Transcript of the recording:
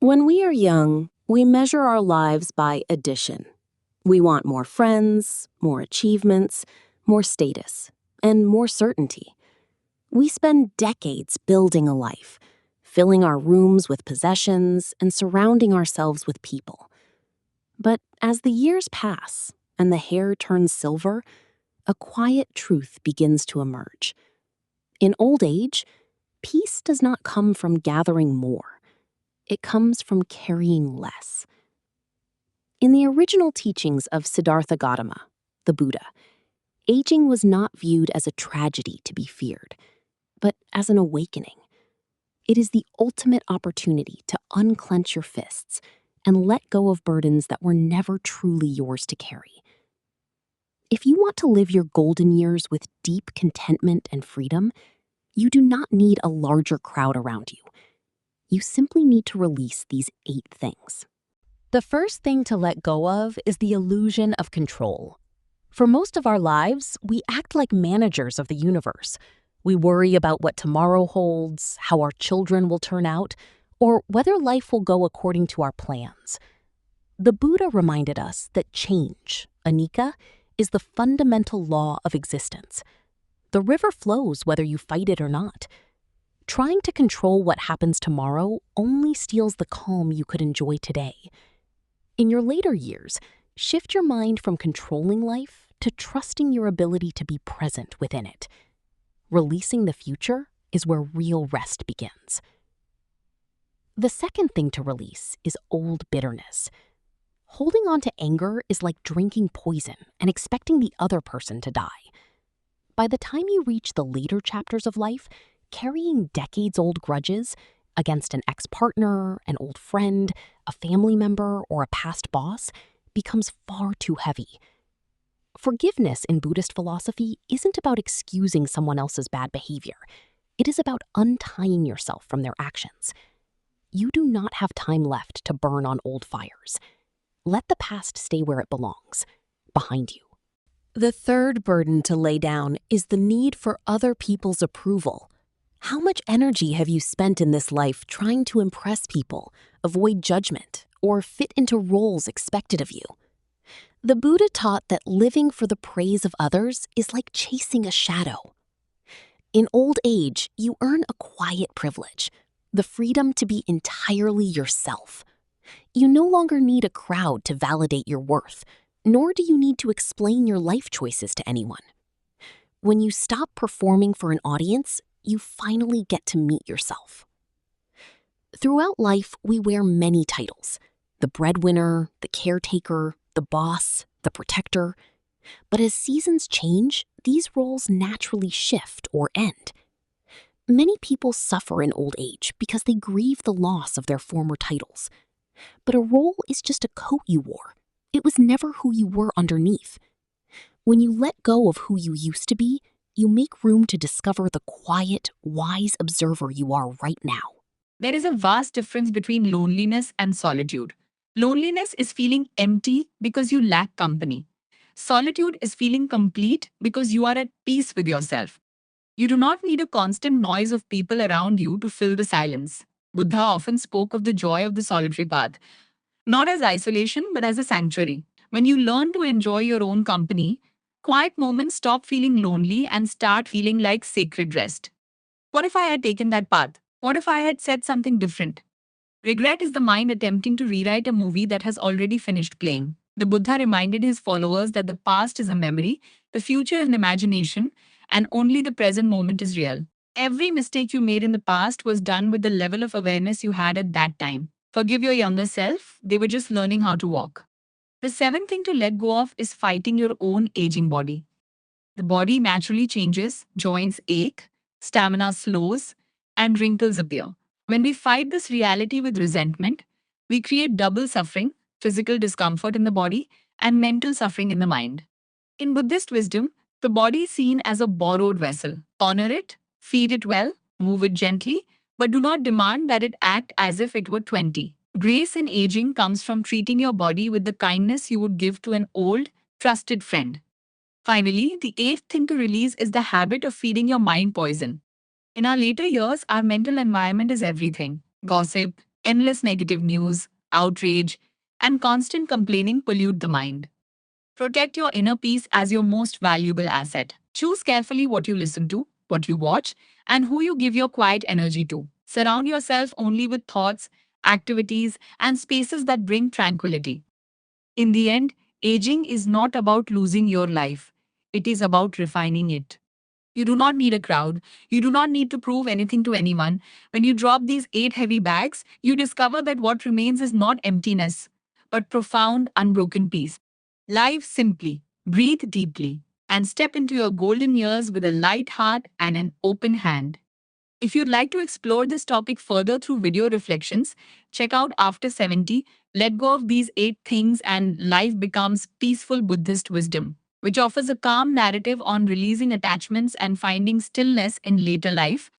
When we are young, we measure our lives by addition. We want more friends, more achievements, more status, and more certainty. We spend decades building a life, filling our rooms with possessions and surrounding ourselves with people. But as the years pass and the hair turns silver, a quiet truth begins to emerge. In old age, peace does not come from gathering more. It comes from carrying less. In the original teachings of Siddhartha Gautama, the Buddha, aging was not viewed as a tragedy to be feared, but as an awakening. It is the ultimate opportunity to unclench your fists and let go of burdens that were never truly yours to carry. If you want to live your golden years with deep contentment and freedom, you do not need a larger crowd around you. You simply need to release these 8 things. The first thing to let go of is the illusion of control. For most of our lives, we act like managers of the universe. We worry about what tomorrow holds, how our children will turn out, or whether life will go according to our plans. The Buddha reminded us that change, anicca, is the fundamental law of existence. The river flows whether you fight it or not. Trying to control what happens tomorrow only steals the calm you could enjoy today. In your later years, shift your mind from controlling life to trusting your ability to be present within it. Releasing the future is where real rest begins. The second thing to release is old bitterness. Holding on to anger is like drinking poison and expecting the other person to die. By the time you reach the later chapters of life, carrying decades-old grudges against an ex-partner, an old friend, a family member, or a past boss becomes far too heavy. Forgiveness in Buddhist philosophy isn't about excusing someone else's bad behavior. It is about untying yourself from their actions. You do not have time left to burn on old fires. Let the past stay where it belongs, behind you. The third burden to lay down is the need for other people's approval. How much energy have you spent in this life trying to impress people, avoid judgment, or fit into roles expected of you? The Buddha taught that living for the praise of others is like chasing a shadow. In old age, you earn a quiet privilege, the freedom to be entirely yourself. You no longer need a crowd to validate your worth, nor do you need to explain your life choices to anyone. When you stop performing for an audience, you finally get to meet yourself. Throughout life, we wear many titles: the breadwinner, the caretaker, the boss, the protector. But as seasons change, these roles naturally shift or end. Many people suffer in old age because they grieve the loss of their former titles. But a role is just a coat you wore. It was never who you were underneath. When you let go of who you used to be, you make room to discover the quiet, wise observer you are right now. There is a vast difference between loneliness and solitude. Loneliness is feeling empty because you lack company. Solitude is feeling complete because you are at peace with yourself. You do not need a constant noise of people around you to fill the silence. Buddha often spoke of the joy of the solitary path, not as isolation but as a sanctuary. When you learn to enjoy your own company, quiet moments stop feeling lonely and start feeling like sacred rest. What if I had taken that path? What if I had said something different? Regret is the mind attempting to rewrite a movie that has already finished playing. The Buddha reminded his followers that the past is a memory, the future an imagination, and only the present moment is real. Every mistake you made in the past was done with the level of awareness you had at that time. Forgive your younger self, they were just learning how to walk. The seventh thing to let go of is fighting your own aging body. The body naturally changes, joints ache, stamina slows, and wrinkles appear. When we fight this reality with resentment, we create double suffering, physical discomfort in the body, and mental suffering in the mind. In Buddhist wisdom, the body is seen as a borrowed vessel. Honor it, feed it well, move it gently, but do not demand that it act as if it were 20. Grace in aging comes from treating your body with the kindness you would give to an old, trusted friend. Finally, the eighth thing to release is the habit of feeding your mind poison. In our later years, our mental environment is everything: gossip, Endless negative news, outrage, and constant complaining pollute the mind. Protect your inner peace as your most valuable asset. Choose carefully what you listen to, what you watch, and who you give your quiet energy to. Surround yourself only with thoughts, activities, and spaces that bring tranquility. In the end, aging is not about losing your life, it is about refining it. You do not need a crowd. You do not need to prove anything to anyone. When you drop these 8 heavy bags, you discover that what remains is not emptiness, but profound, unbroken peace. Live simply, breathe deeply, and step into your golden years with a light heart and an open hand. If you'd like to explore this topic further through video reflections, check out After 70, Let Go of These 8 Things, and Life Becomes Peaceful Buddhist Wisdom, which offers a calm narrative on releasing attachments and finding stillness in later life.